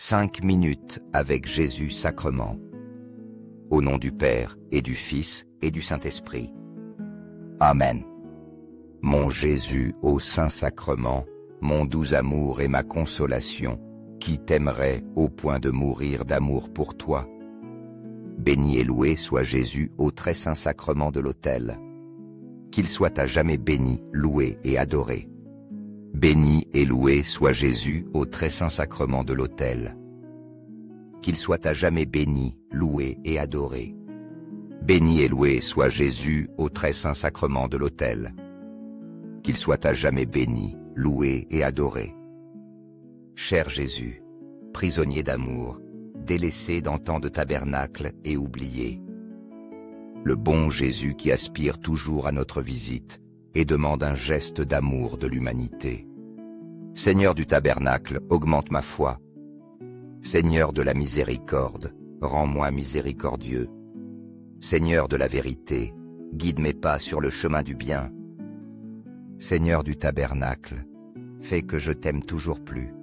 5 minutes avec Jésus sacrement. Au nom du Père, et du Fils, et du Saint-Esprit. Amen. Mon Jésus, ô Saint-Sacrement, mon doux amour et ma consolation, qui t'aimerait au point de mourir d'amour pour toi. Béni et loué soit Jésus au très saint sacrement de l'autel. Qu'il soit à jamais béni, loué et adoré. Béni et loué soit Jésus au très saint sacrement de l'autel. Qu'il soit à jamais béni, loué et adoré. Béni et loué soit Jésus au très saint sacrement de l'autel. Qu'il soit à jamais béni, loué et adoré. Cher Jésus, prisonnier d'amour, délaissé dans tant de tabernacles et oublié. Le bon Jésus qui aspire toujours à notre visite et demande un geste d'amour de l'humanité. Seigneur du tabernacle, augmente ma foi. Seigneur de la miséricorde, rends-moi miséricordieux. Seigneur de la vérité, guide mes pas sur le chemin du bien. Seigneur du tabernacle, fais que je t'aime toujours plus.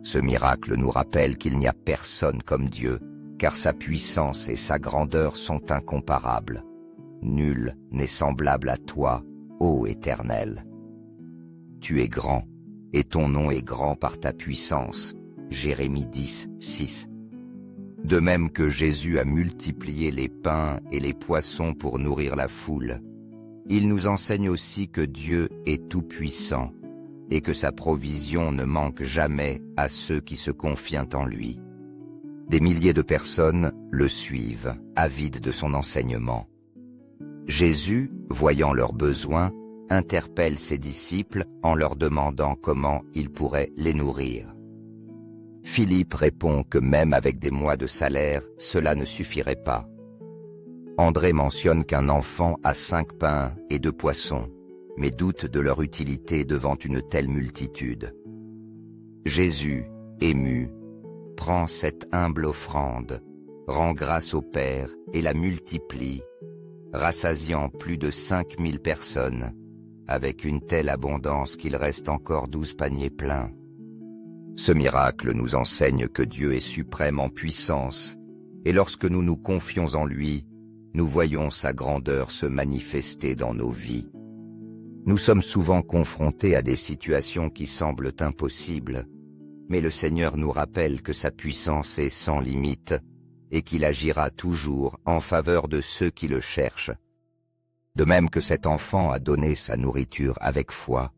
Ce miracle nous rappelle qu'il n'y a personne comme Dieu, car sa puissance et sa grandeur sont incomparables. Nul n'est semblable à toi, ô Éternel. Tu es grand, et ton nom est grand par ta puissance. Jérémie 10, 6. De même que Jésus a multiplié les pains et les poissons pour nourrir la foule, il nous enseigne aussi que Dieu est tout-puissant et que sa provision ne manque jamais à ceux qui se confient en lui. Des milliers de personnes le suivent, avides de son enseignement. Jésus, voyant leurs besoins, interpelle ses disciples en leur demandant comment il pourrait les nourrir. Philippe répond que même avec des mois de salaire, cela ne suffirait pas. André mentionne qu'un enfant a 5 pains et 2 poissons, mais doute de leur utilité devant une telle multitude. Jésus, ému, prend cette humble offrande, rend grâce au Père et la multiplie, rassasiant plus de 5000 personnes, avec une telle abondance qu'il reste encore 12 paniers pleins. Ce miracle nous enseigne que Dieu est suprême en puissance, et lorsque nous nous confions en lui, nous voyons sa grandeur se manifester dans nos vies. Nous sommes souvent confrontés à des situations qui semblent impossibles, mais le Seigneur nous rappelle que sa puissance est sans limite et qu'il agira toujours en faveur de ceux qui le cherchent. De même que cet enfant a donné sa nourriture avec foi,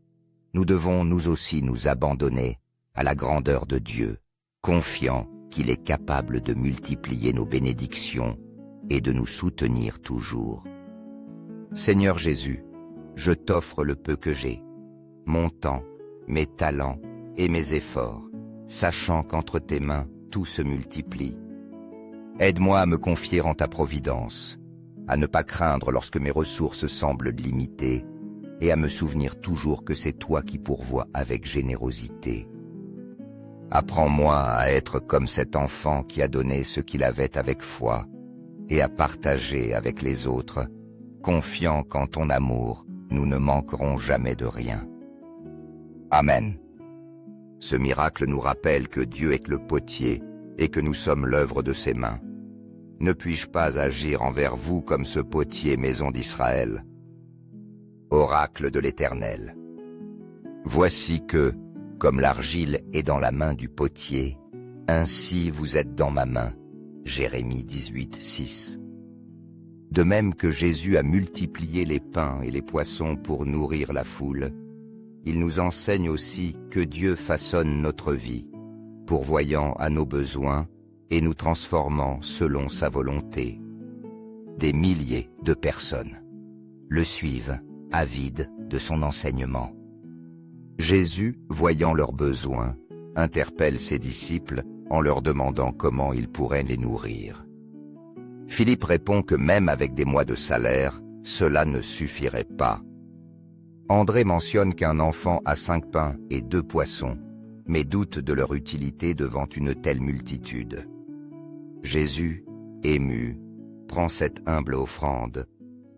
nous devons nous aussi nous abandonner à la grandeur de Dieu, confiant qu'il est capable de multiplier nos bénédictions et de nous soutenir toujours. Seigneur Jésus, je t'offre le peu que j'ai, mon temps, mes talents et mes efforts, sachant qu'entre tes mains tout se multiplie. Aide-moi à me confier en ta providence, à ne pas craindre lorsque mes ressources semblent limitées et à me souvenir toujours que c'est toi qui pourvois avec générosité. Apprends-moi à être comme cet enfant qui a donné ce qu'il avait avec foi et à partager avec les autres, confiant qu'en ton amour, nous ne manquerons jamais de rien. Amen. Ce miracle nous rappelle que Dieu est le potier et que nous sommes l'œuvre de ses mains. Ne puis-je pas agir envers vous comme ce potier, maison d'Israël? Oracle de l'Éternel. Voici que, comme l'argile est dans la main du potier, ainsi vous êtes dans ma main. Jérémie 18, 6. De même que Jésus a multiplié les pains et les poissons pour nourrir la foule, il nous enseigne aussi que Dieu façonne notre vie, pourvoyant à nos besoins et nous transformant selon sa volonté. Des milliers de personnes le suivent, avides de son enseignement. Jésus, voyant leurs besoins, interpelle ses disciples en leur demandant comment il pourrait les nourrir. Philippe répond que même avec des mois de salaire, cela ne suffirait pas. André mentionne qu'un enfant a 5 pains et 2 poissons, mais doute de leur utilité devant une telle multitude. Jésus, ému, prend cette humble offrande,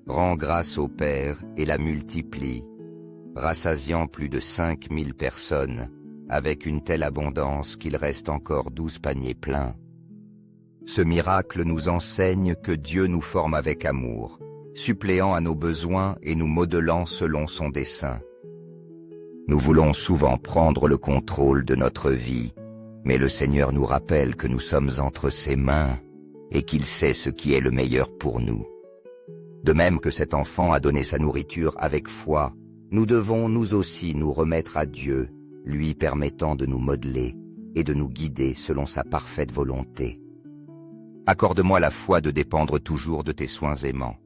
rend grâce au Père et la multiplie, rassasiant plus de 5000 personnes, avec une telle abondance qu'il reste encore 12 paniers pleins. Ce miracle nous enseigne que Dieu nous forme avec amour, suppléant à nos besoins et nous modelant selon son dessein. Nous voulons souvent prendre le contrôle de notre vie, mais le Seigneur nous rappelle que nous sommes entre ses mains et qu'il sait ce qui est le meilleur pour nous. De même que cet enfant a donné sa nourriture avec foi, nous devons nous aussi nous remettre à Dieu, lui permettant de nous modeler et de nous guider selon sa parfaite volonté. Accorde-moi la foi de dépendre toujours de tes soins aimants.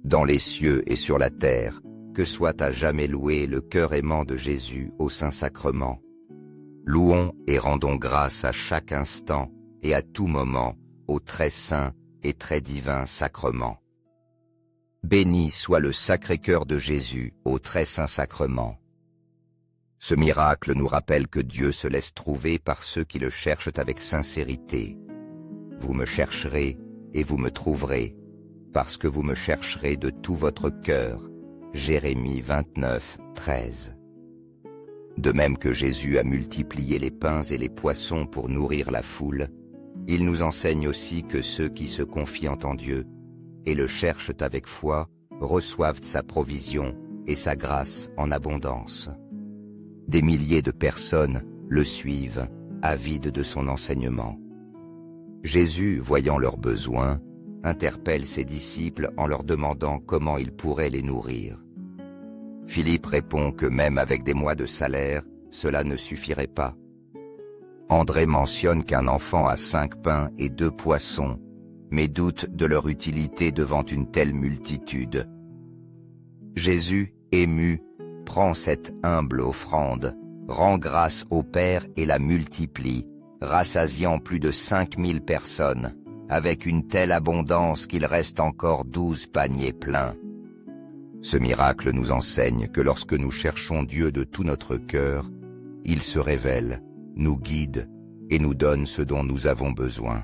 Dans les cieux et sur la terre, que soit à jamais loué le cœur aimant de Jésus au Saint-Sacrement. Louons et rendons grâce à chaque instant et à tout moment au très saint et très divin sacrement. Béni soit le Sacré-Cœur de Jésus au très saint sacrement. Ce miracle nous rappelle que Dieu se laisse trouver par ceux qui le cherchent avec sincérité. Vous me chercherez et vous me trouverez, parce que vous me chercherez de tout votre cœur. Jérémie 29, 13. De même que Jésus a multiplié les pains et les poissons pour nourrir la foule, il nous enseigne aussi que ceux qui se confient en Dieu et le cherchent avec foi reçoivent sa provision et sa grâce en abondance. Des milliers de personnes le suivent, avides de son enseignement. Jésus, voyant leurs besoins, interpelle ses disciples en leur demandant comment il pourrait les nourrir. Philippe répond que même avec des mois de salaire, cela ne suffirait pas. André mentionne qu'un enfant a 5 pains et 2 poissons, mais doute de leur utilité devant une telle multitude. Jésus, ému, prend cette humble offrande, rend grâce au Père et la multiplie, rassasiant plus de 5000 personnes, avec une telle abondance qu'il reste encore 12 paniers pleins. Ce miracle nous enseigne que lorsque nous cherchons Dieu de tout notre cœur, il se révèle, nous guide et nous donne ce dont nous avons besoin.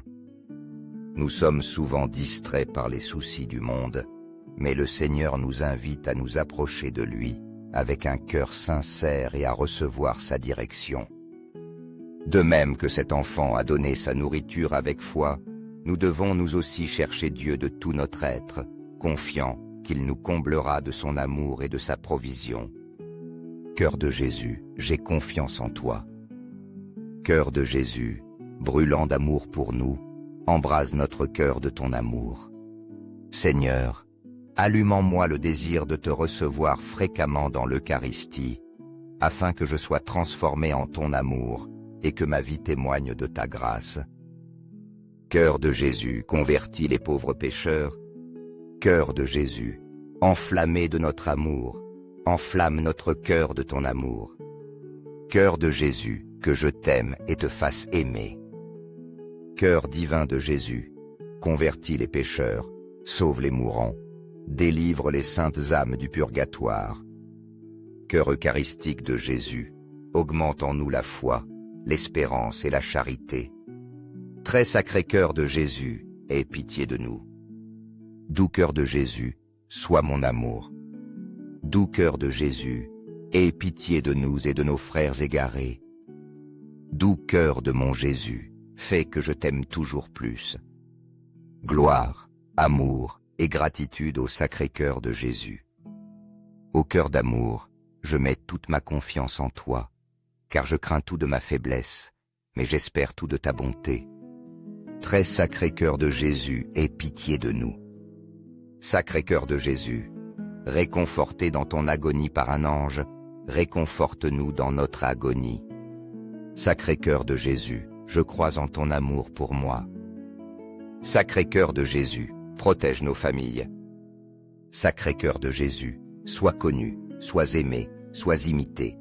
Nous sommes souvent distraits par les soucis du monde, mais le Seigneur nous invite à nous approcher de lui avec un cœur sincère et à recevoir sa direction. De même que cet enfant a donné sa nourriture avec foi, nous devons nous aussi chercher Dieu de tout notre être, confiants qu'il nous comblera de son amour et de sa provision. Cœur de Jésus, j'ai confiance en toi. Cœur de Jésus, brûlant d'amour pour nous, embrase notre cœur de ton amour. Seigneur, allume en moi le désir de te recevoir fréquemment dans l'Eucharistie, afin que je sois transformé en ton amour et que ma vie témoigne de ta grâce. Cœur de Jésus, convertis les pauvres pécheurs. Cœur de Jésus, enflammé de notre amour, enflamme notre cœur de ton amour. Cœur de Jésus, que je t'aime et te fasse aimer. Cœur divin de Jésus, convertis les pécheurs, sauve les mourants, délivre les saintes âmes du purgatoire. Cœur eucharistique de Jésus, augmente en nous la foi, l'espérance et la charité. Très sacré cœur de Jésus, aie pitié de nous. Doux cœur de Jésus, sois mon amour. Doux cœur de Jésus, aie pitié de nous et de nos frères égarés. Doux cœur de mon Jésus, fais que je t'aime toujours plus. Gloire, amour et gratitude au sacré cœur de Jésus. Au cœur d'amour, je mets toute ma confiance en toi, car je crains tout de ma faiblesse, mais j'espère tout de ta bonté. Très sacré cœur de Jésus, aie pitié de nous. Sacré cœur de Jésus, réconforté dans ton agonie par un ange, réconforte-nous dans notre agonie. Sacré cœur de Jésus, je crois en ton amour pour moi. Sacré cœur de Jésus, protège nos familles. Sacré cœur de Jésus, sois connu, sois aimé, sois imité.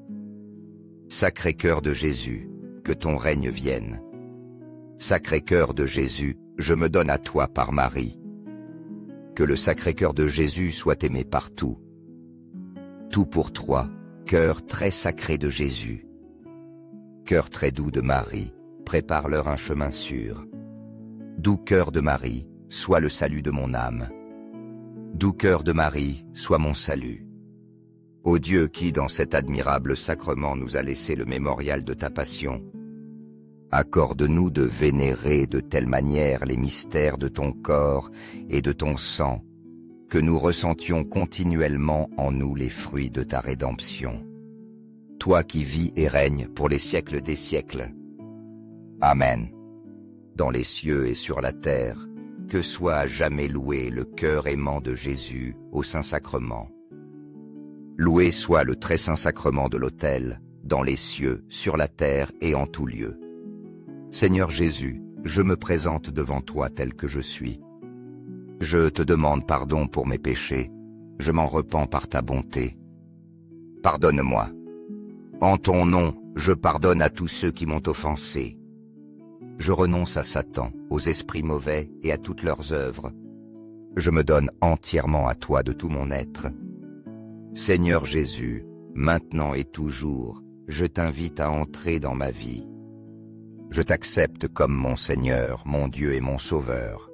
Sacré cœur de Jésus, que ton règne vienne. Sacré cœur de Jésus, je me donne à toi par Marie. Que le sacré cœur de Jésus soit aimé partout. Tout pour toi, cœur très sacré de Jésus. Cœur très doux de Marie, prépare-leur un chemin sûr. Doux cœur de Marie, sois le salut de mon âme. Doux cœur de Marie, sois mon salut. Ô Dieu qui, dans cet admirable sacrement, nous a laissé le mémorial de ta passion, accorde-nous de vénérer de telle manière les mystères de ton corps et de ton sang, que nous ressentions continuellement en nous les fruits de ta rédemption. Toi qui vis et règnes pour les siècles des siècles. Amen. Dans les cieux et sur la terre, que soit à jamais loué le cœur aimant de Jésus au Saint-Sacrement. Loué soit le très saint sacrement de l'autel, dans les cieux, sur la terre et en tout lieu. Seigneur Jésus, je me présente devant toi tel que je suis. Je te demande pardon pour mes péchés, je m'en repens par ta bonté. Pardonne-moi. En ton nom, je pardonne à tous ceux qui m'ont offensé. Je renonce à Satan, aux esprits mauvais et à toutes leurs œuvres. Je me donne entièrement à toi de tout mon être. Seigneur Jésus, maintenant et toujours, je t'invite à entrer dans ma vie. Je t'accepte comme mon Seigneur, mon Dieu et mon Sauveur.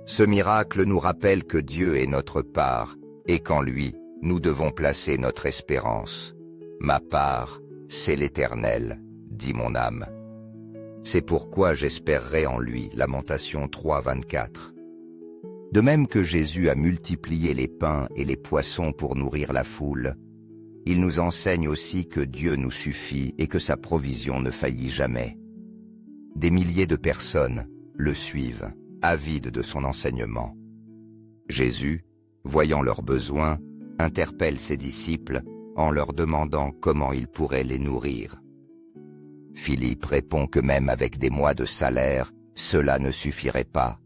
Ce miracle nous rappelle que Dieu est notre part et qu'en lui, nous devons placer notre espérance. Ma part, c'est l'Éternel, dit mon âme. C'est pourquoi j'espérerai en lui. Lamentation 3, 24. De même que Jésus a multiplié les pains et les poissons pour nourrir la foule, il nous enseigne aussi que Dieu nous suffit et que sa provision ne faillit jamais. Des milliers de personnes le suivent, avides de son enseignement. Jésus, voyant leurs besoins, interpelle ses disciples en leur demandant comment il pourrait les nourrir. Philippe répond que même avec des mois de salaire, cela ne suffirait pas.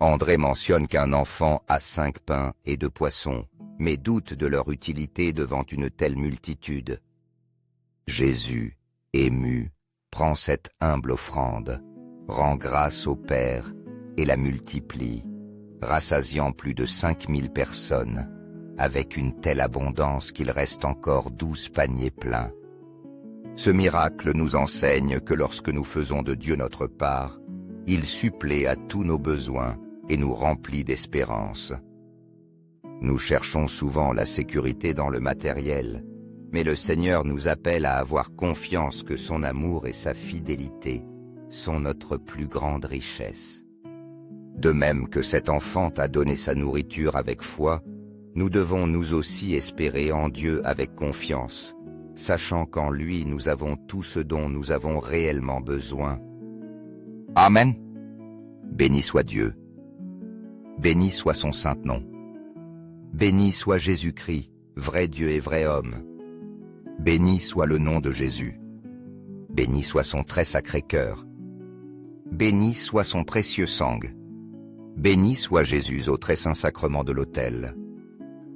André mentionne qu'un enfant a 5 pains et 2 poissons, mais doute de leur utilité devant une telle multitude. Jésus, ému, prend cette humble offrande, rend grâce au Père et la multiplie, rassasiant plus de 5000 personnes, avec une telle abondance qu'il reste encore 12 paniers pleins. Ce miracle nous enseigne que lorsque nous faisons de Dieu notre part, il supplée à tous nos besoins et nous remplit d'espérance. Nous cherchons souvent la sécurité dans le matériel, mais le Seigneur nous appelle à avoir confiance que son amour et sa fidélité sont notre plus grande richesse. De même que cet enfant t'a donné sa nourriture avec foi, nous devons nous aussi espérer en Dieu avec confiance, sachant qu'en lui nous avons tout ce dont nous avons réellement besoin. Amen. Béni soit Dieu. Béni soit son saint nom. Béni soit Jésus-Christ, vrai Dieu et vrai homme. Béni soit le nom de Jésus. Béni soit son très sacré cœur. Béni soit son précieux sang. Béni soit Jésus au très saint sacrement de l'autel.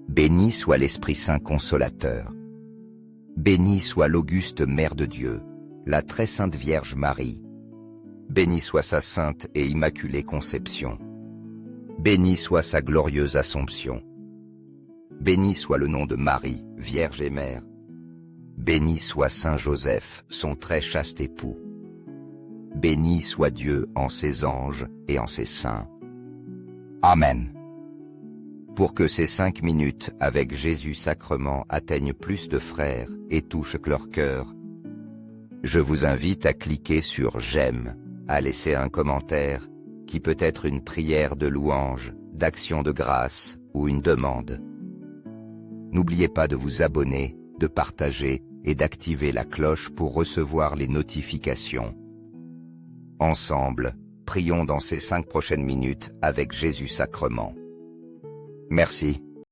Béni soit l'Esprit Saint consolateur. Béni soit l'auguste Mère de Dieu, la très sainte Vierge Marie. Béni soit sa sainte et immaculée conception. Béni soit sa glorieuse Assomption. Béni soit le nom de Marie, Vierge et Mère. Béni soit Saint Joseph, son très chaste époux. Béni soit Dieu en ses anges et en ses saints. Amen. Pour que ces 5 minutes avec Jésus sacrement atteignent plus de frères et touchent leur cœur, je vous invite à cliquer sur « J'aime », à laisser un commentaire qui peut être une prière de louange, d'action de grâce ou une demande. N'oubliez pas de vous abonner, de partager et d'activer la cloche pour recevoir les notifications. Ensemble, prions dans ces 5 prochaines minutes avec Jésus sacrement. Merci.